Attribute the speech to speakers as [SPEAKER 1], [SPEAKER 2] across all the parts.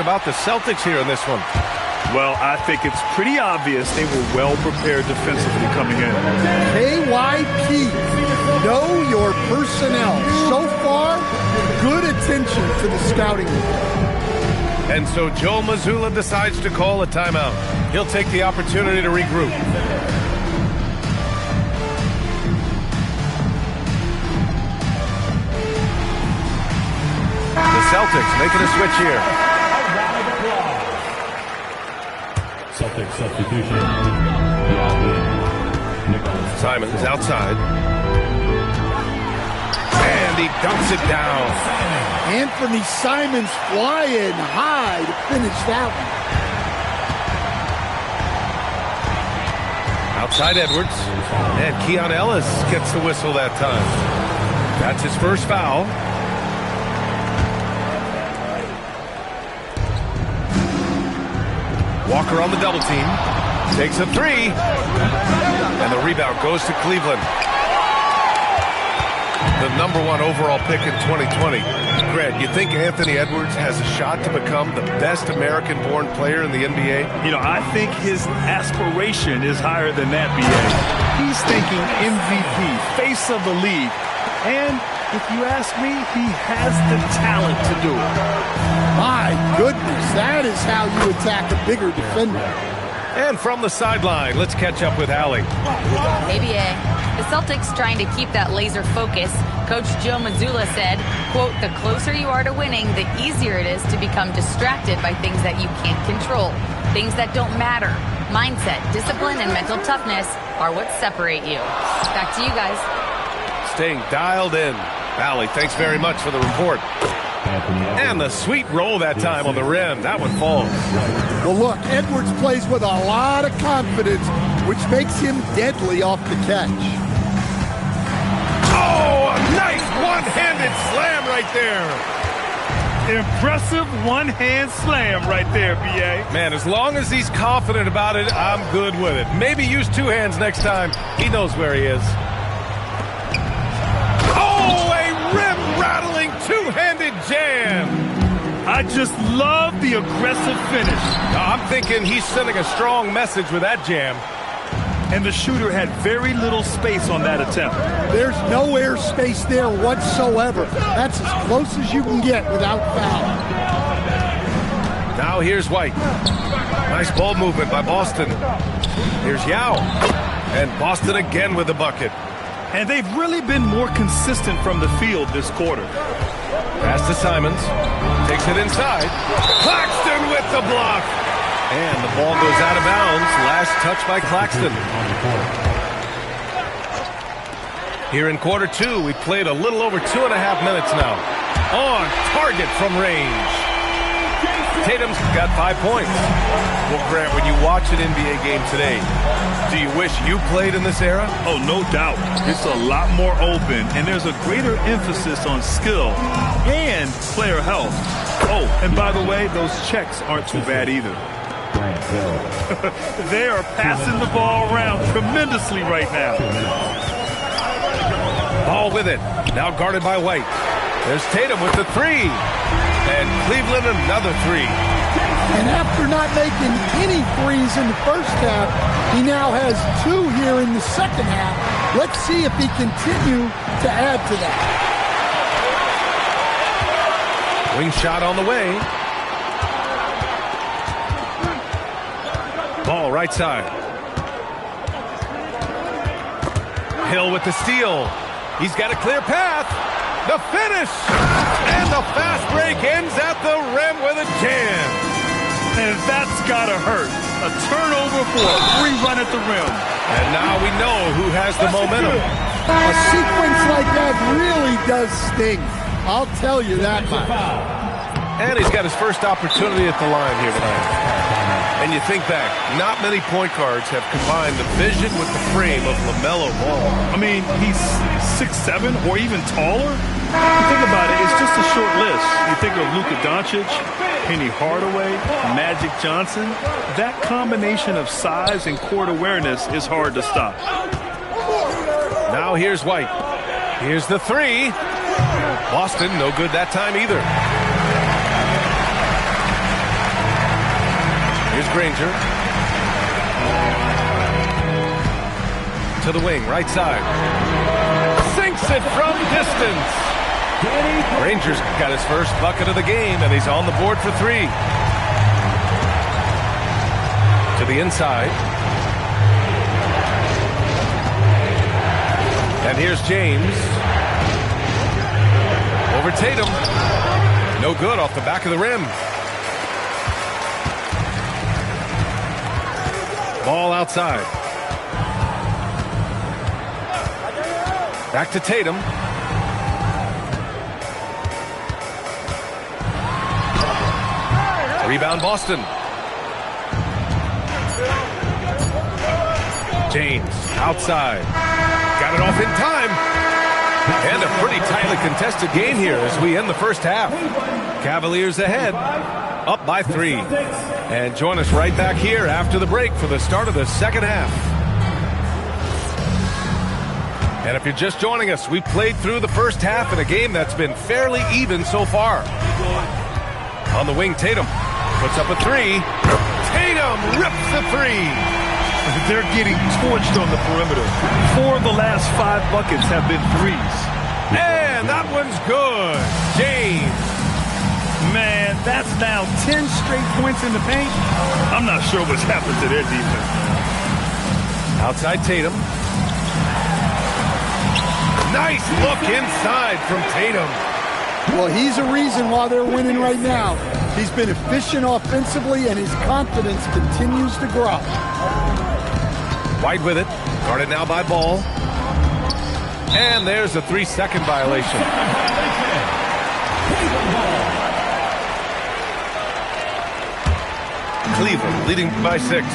[SPEAKER 1] about the Celtics here in this one?
[SPEAKER 2] Well, I think it's pretty obvious they were well prepared defensively coming in.
[SPEAKER 3] KYP, know your personnel. So far, good attention to the scouting report.
[SPEAKER 1] And so Joe Mazzulla decides to call a timeout. He'll take the opportunity to regroup. The Celtics making a switch here.
[SPEAKER 4] Celtics substitution.
[SPEAKER 1] Simons outside. And he dumps it down.
[SPEAKER 3] Anthony Simons flying high to finish that one.
[SPEAKER 1] Outside Edwards. And Keon Ellis gets the whistle that time. That's his first foul. Walker on the double team. Takes a three. And the rebound goes to Cleveland. The #1 overall pick in 2020. Grant, you think Anthony Edwards has a shot to become the best American-born player in the NBA?
[SPEAKER 2] You know, I think his aspiration is higher than that, B.A. He's thinking MVP, face of the league. And if you ask me, he has the talent to do it.
[SPEAKER 3] My goodness, that is how you attack a bigger defender.
[SPEAKER 1] And from the sideline, let's catch up with Allie.
[SPEAKER 5] Hey, B.A. The Celtics trying to keep that laser focus. Coach Joe Mazzulla said, quote, the closer you are to winning, the easier it is to become distracted by things that you can't control, things that don't matter. Mindset, discipline, and mental toughness are what separate you. Back to you guys.
[SPEAKER 1] Staying dialed in. Allie, thanks very much for the report. And the sweet roll that time on the rim. That one falls.
[SPEAKER 3] Well, look, Edwards plays with a lot of confidence, which makes him deadly off the catch.
[SPEAKER 1] Oh, a nice one-handed slam right there.
[SPEAKER 2] Impressive one-hand slam right there, B.A.
[SPEAKER 1] Man, as long as he's confident about it, I'm good with it. Maybe use two hands next time. He knows where he is. Oh, a rim-rattling two-handed jam.
[SPEAKER 2] I just love the aggressive finish.
[SPEAKER 1] I'm thinking he's sending a strong message with that jam.
[SPEAKER 2] And the shooter had very little space on that attempt.
[SPEAKER 3] There's no air space there whatsoever. That's as close as you can get without foul.
[SPEAKER 1] Now here's White. Nice ball movement by Boston. Here's Yao. And Boston again with the bucket.
[SPEAKER 2] And they've really been more consistent from the field this quarter.
[SPEAKER 1] Pass to Simons. Takes it inside. Claxton with the block. And the ball goes out of bounds. Last touch by Claxton. Here in quarter two, we played a little over 2.5 minutes now. On target from range. Tatum's got 5 points. Well, Grant, when you watch an NBA game today, do you wish you played in this era?
[SPEAKER 2] Oh, no doubt. It's a lot more open, and there's a greater emphasis on skill and player health. Oh, and by the way, those checks aren't too bad either. They are passing the ball around tremendously right now.
[SPEAKER 1] Ball with it. Now guarded by White. There's Tatum with the three. And Cleveland another three.
[SPEAKER 3] And after not making any threes in the first half, he now has 2 here in the second half. Let's see if he continue to add to that.
[SPEAKER 1] Wing shot on the way. Ball right side. Hill with the steal. He's got a clear path. The finish. And the fast break ends at the rim with a jam.
[SPEAKER 2] And that's gotta hurt. A turnover for a free run at the rim.
[SPEAKER 1] And now we know who has the momentum.
[SPEAKER 3] A sequence like that really does sting. I'll tell you that much.
[SPEAKER 1] And he's got his first opportunity at the line here tonight. And you think back, not many point guards have combined the vision with the frame of LaMelo Ball.
[SPEAKER 2] I mean, he's 6'7" or even taller. You think about it, it's just a short list. You think of Luka Doncic, Penny Hardaway, Magic Johnson. That combination of size and court awareness is hard to stop.
[SPEAKER 1] Now here's White. Here's the three. Boston, no good that time either. Granger. To the wing, right side. Sinks it from distance. Granger's got his first bucket of the game, and he's on the board for 3. To the inside. And here's James. Over Tatum. No good off the back of the rim. Ball outside. Back to Tatum. Rebound Boston. James outside. Got it off in time. And a pretty tightly contested game here as we end the first half. Cavaliers ahead, up by 3. And join us right back here after the break for the start of the second half. And if you're just joining us, we played through the first half in a game that's been fairly even so far. On the wing, Tatum puts up a 3. Tatum rips the 3.
[SPEAKER 2] They're getting torched on the perimeter. 4 of the last 5 buckets have been threes.
[SPEAKER 1] And that one's good. James.
[SPEAKER 2] Man, that's now 10 straight points in the paint. I'm not sure what's happened to their defense.
[SPEAKER 1] Outside Tatum. Nice look inside from Tatum.
[SPEAKER 3] Well, he's a reason why they're winning right now. He's been efficient offensively, and his confidence continues to grow.
[SPEAKER 1] White with it. Guarded now by Ball. And there's a 3-second violation. Cleveland leading by 6.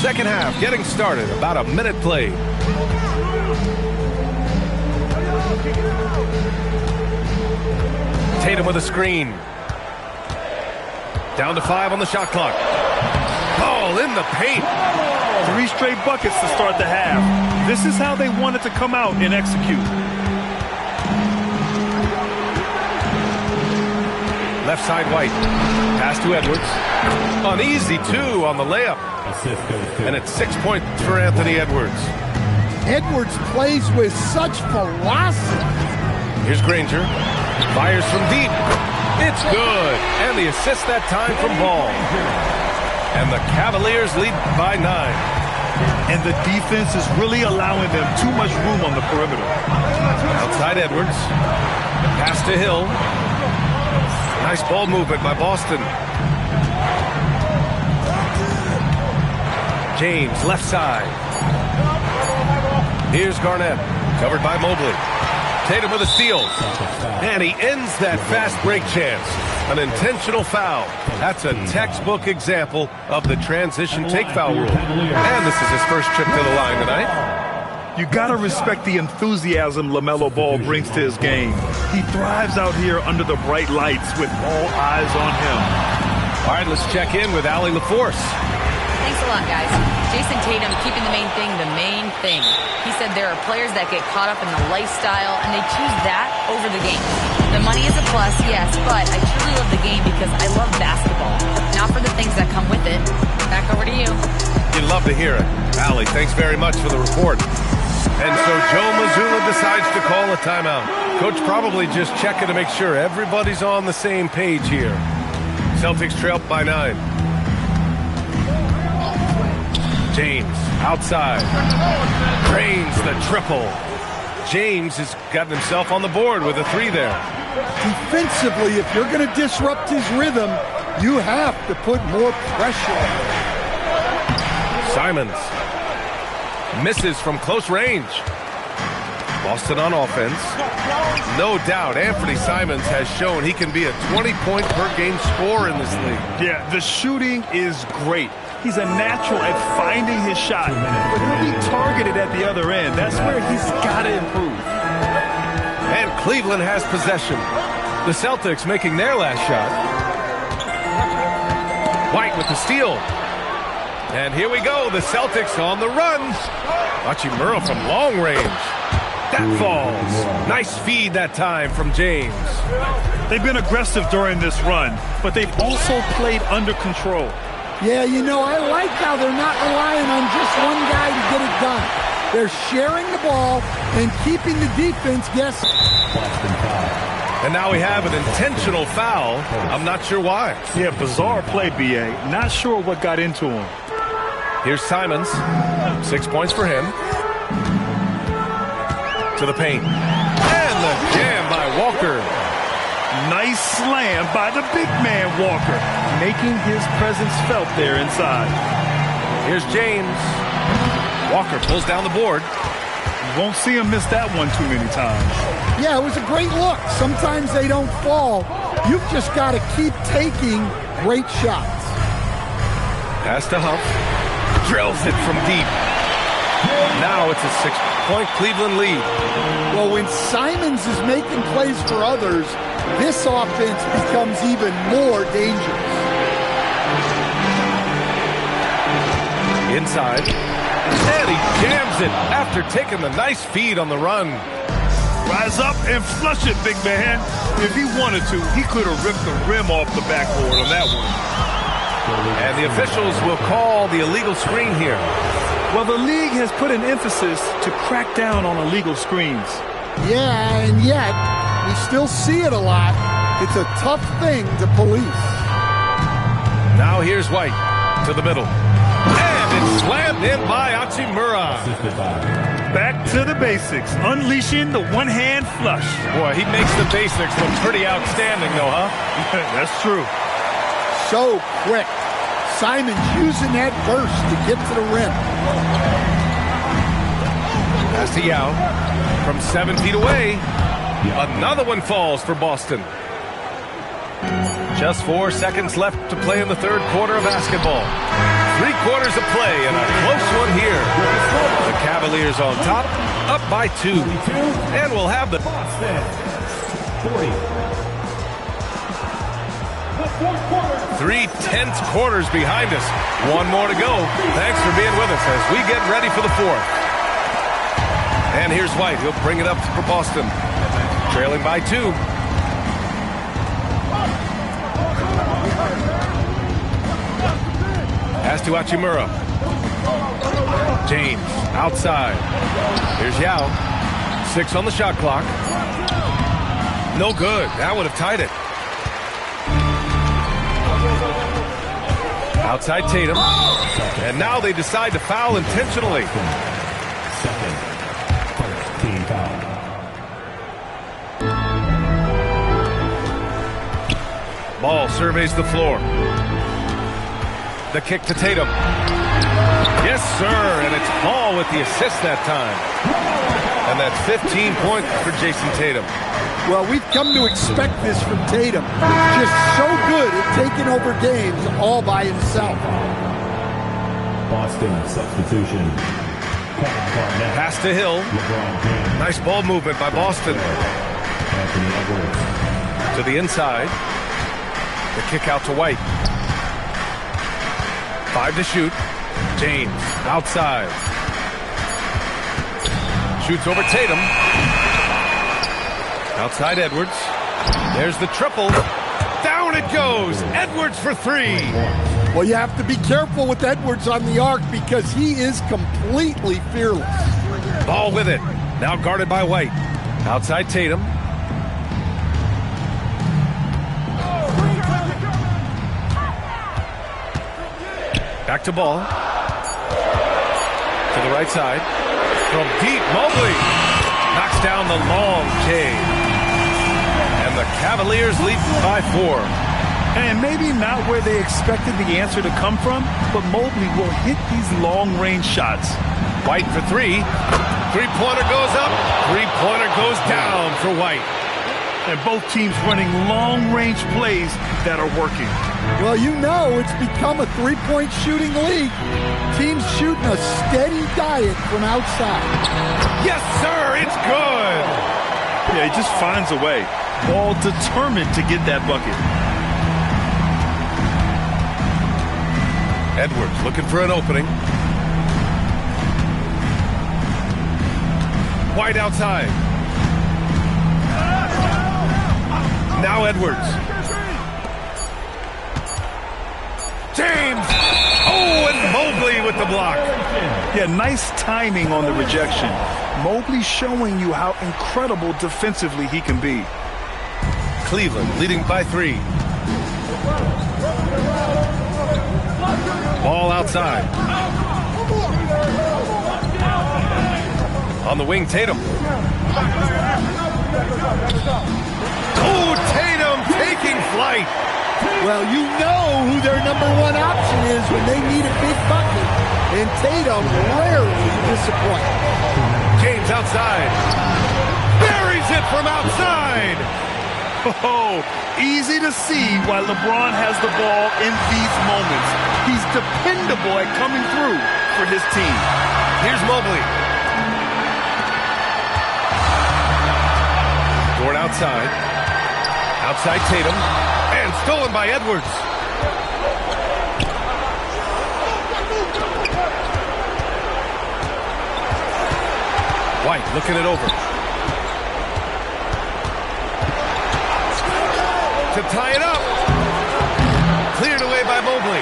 [SPEAKER 1] Second half getting started. About a minute played. Tatum with a screen. Down to 5 on the shot clock. Ball in the paint.
[SPEAKER 2] 3 straight buckets to start the half. This is how they wanted to come out and execute.
[SPEAKER 1] Left side White. Pass to Edwards. An easy 2 on the layup. And it's 6 points for Anthony Edwards.
[SPEAKER 3] Edwards plays with such velocity.
[SPEAKER 1] Here's Granger. Fires from deep. It's good. And the assist that time from Ball. And the Cavaliers lead by 9.
[SPEAKER 2] And the defense is really allowing them too much room on the perimeter.
[SPEAKER 1] Outside Edwards. Pass to Hill. Nice ball movement by Boston. James, left side. Here's Garnett. Covered by Mobley. Tatum with a steal. And he ends that fast break chance. An intentional foul. That's a textbook example of the transition take foul rule. And this is his first trip to the line tonight.
[SPEAKER 2] You got to respect the enthusiasm LaMelo Ball brings to his game. He thrives out here under the bright lights with all eyes on him.
[SPEAKER 1] All right, let's check in with Allie LaForce.
[SPEAKER 5] Thanks a lot, guys. Jason Tatum keeping the main thing. He said there are players that get caught up in the lifestyle, and they choose that over the game. The money is a plus, yes, but I truly love the game because I love basketball, not for the things that come with it. Back over to you.
[SPEAKER 1] You'd love to hear it. Allie, thanks very much for the report. And so Joe Mazzulla decides to call a timeout. Coach probably just checking to make sure everybody's on the same page here. Celtics trail by 9. James outside. Drains the triple. James has gotten himself on the board with a 3 there.
[SPEAKER 3] Defensively, if you're going to disrupt his rhythm, you have to put more pressure on him.
[SPEAKER 1] Simons misses from close range. Boston on offense. No doubt Anthony Simons has shown he can be a 20-point per game scorer in this league.
[SPEAKER 2] Yeah, the shooting is great. He's a natural at finding his shot, but he'll be targeted at the other end. That's where he's got to improve.
[SPEAKER 1] And Cleveland has possession. The Celtics making their last shot. White with the steal. And here we go, the Celtics on the run. Hachimura from long range. That falls. Nice feed that time from James.
[SPEAKER 2] They've been aggressive during this run, but they've also played under control.
[SPEAKER 3] Yeah, you know, I like how they're not relying on just one guy to get it done. They're sharing the ball and keeping the defense guessing.
[SPEAKER 1] And now we have an intentional foul. I'm not sure why.
[SPEAKER 2] Yeah, bizarre play, B.A. Not sure what got into him.
[SPEAKER 1] Here's Simons. 6 points for him. To the paint. And the jam by Walker.
[SPEAKER 2] Nice slam by the big man, Walker, making his presence felt there inside.
[SPEAKER 1] Here's James. Walker pulls down the board.
[SPEAKER 2] You won't see him miss that one too many times.
[SPEAKER 3] Yeah, it was a great look. Sometimes they don't fall. You've just got to keep taking great shots.
[SPEAKER 1] Pass to Huff. Drills it from deep. Now it's a 6-point Cleveland lead.
[SPEAKER 3] Well, when Simons is making plays for others, this offense becomes even more dangerous.
[SPEAKER 1] Inside. And he jams it after taking the nice feed on the run.
[SPEAKER 2] Rise up and flush it, big man. If he wanted to, he could have ripped the rim off the backboard on that one.
[SPEAKER 1] And the officials will call the illegal screen here.
[SPEAKER 2] Well, the league has put an emphasis to crack down on illegal screens.
[SPEAKER 3] Yeah, and yet, we still see it a lot. It's a tough thing to police.
[SPEAKER 1] Now here's White to the middle. And it's slammed in by Hachimura.
[SPEAKER 2] Back to the basics, unleashing the one-hand flush.
[SPEAKER 1] Boy, he makes the basics look pretty outstanding, though, huh?
[SPEAKER 2] That's true.
[SPEAKER 3] So quick. Simons using that burst to get to the rim.
[SPEAKER 1] Pass to Yao from 7 feet away. Another one falls for Boston. Just 4 seconds left to play in the third quarter of basketball. 3 quarters of play and a close one here. The Cavaliers on top, up by 2. And we'll have the... 3 tense quarters behind us. 1 more to go. Thanks for being with us as we get ready for the 4th. And here's White. He'll bring it up for Boston. Trailing by 2. Pass to Hachimura. James outside. Here's Yao. 6 on the shot clock. No good. That would have tied it. Outside Tatum. And now they decide to foul intentionally.
[SPEAKER 4] Second. Team foul.
[SPEAKER 1] Ball surveys the floor. The kick to Tatum. Yes, sir. And it's Ball with the assist that time. And that's 15 points for Jason Tatum.
[SPEAKER 3] Well, we've come to expect this from Tatum. Just so good at taking over games all by himself.
[SPEAKER 4] Boston substitution.
[SPEAKER 1] Pass to Hill. Nice ball movement by Boston.
[SPEAKER 4] Anthony Edwards.
[SPEAKER 1] To the inside. The kick out to White. 5 to shoot. James outside. Shoots over Tatum. Outside Edwards. There's the triple. Down it goes. Edwards for 3.
[SPEAKER 3] Well, you have to be careful with Edwards on the arc because he is completely fearless.
[SPEAKER 1] Ball with it. Now guarded by White. Outside Tatum. Back to Ball. To the right side. From deep, Mobley knocks down the long J. And the Cavaliers lead by 4.
[SPEAKER 2] And maybe not where they expected the answer to come from, but Mobley will hit these long-range shots.
[SPEAKER 1] White for 3. Three-pointer goes up. Three-pointer goes down for White.
[SPEAKER 2] And both teams running long-range plays that are working.
[SPEAKER 3] Well, you know it's become a three-point shooting league. Teams shooting a steady diet from outside.
[SPEAKER 1] Yes, sir, it's good.
[SPEAKER 2] Yeah, he just finds a way. Ball determined to get that bucket.
[SPEAKER 1] Edwards looking for an opening. White outside. Now Edwards. James. Oh, and Mobley with the block.
[SPEAKER 2] Yeah, nice timing on the rejection. Mobley showing you how incredible defensively he can be.
[SPEAKER 1] Cleveland leading by 3. Ball outside. On the wing, Tatum. Oh, Tatum taking flight.
[SPEAKER 3] Well, you know who their number one option is when they need a big bucket. And Tatum rarely disappoints.
[SPEAKER 1] James outside. Buries it from outside.
[SPEAKER 2] Oh, easy to see why LeBron has the ball in these moments. He's dependable at coming through for his team.
[SPEAKER 1] Here's Mobley. Dort outside. Outside Tatum. And stolen by Edwards. White looking it over. To tie it up. Cleared away by Mobley.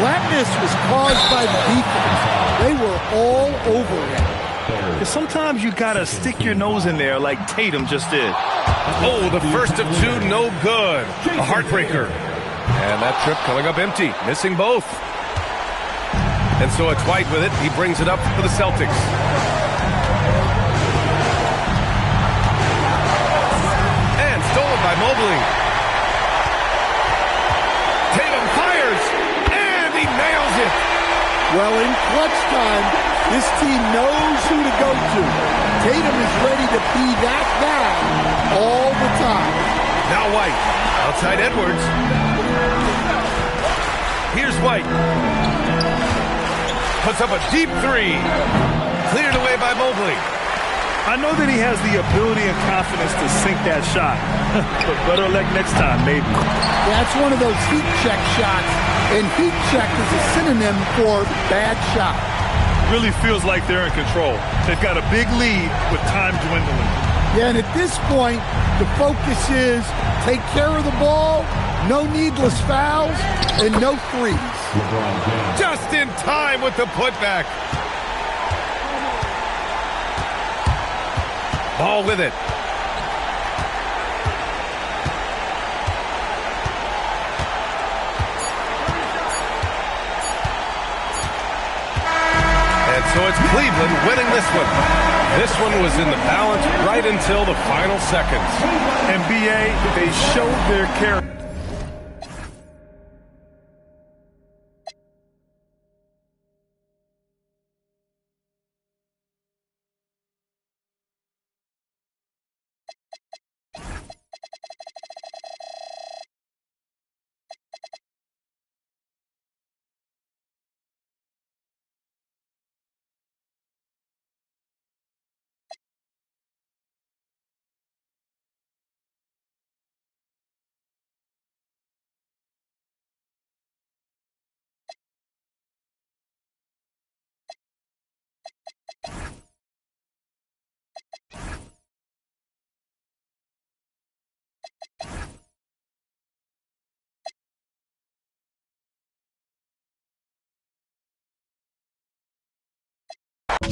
[SPEAKER 3] Flatness was caused by the defense. They were all over him.
[SPEAKER 2] Sometimes you gotta stick your nose in there like Tatum just did.
[SPEAKER 1] Oh, the first of 2, no good. A heartbreaker. And that trip coming up empty, missing both. And so it's White with it. He brings it up for the Celtics. And stolen by Mobley. Tatum fires, and he nails it.
[SPEAKER 3] Well, in clutch time, this team knows who to go to. Tatum is ready to be that guy all the time.
[SPEAKER 1] Now White, outside Edwards. Here's White. Puts up a deep 3. Cleared away by Mobley.
[SPEAKER 2] I know that he has the ability and confidence to sink that shot. But better luck next time, maybe.
[SPEAKER 3] That's one of those heat check shots. And heat check is a synonym for bad shot.
[SPEAKER 2] Really feels like they're in control. They've got a big lead with time dwindling.
[SPEAKER 3] Yeah, and at this point, the focus is take care of the ball, no needless fouls, and no threes.
[SPEAKER 1] Just in time with the putback. Ball with it. And so it's Cleveland winning this one. This one was in the balance right until the final seconds.
[SPEAKER 2] NBA, they showed their character.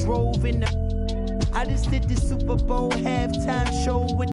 [SPEAKER 6] Drove in the I just did the Super Bowl halftime show with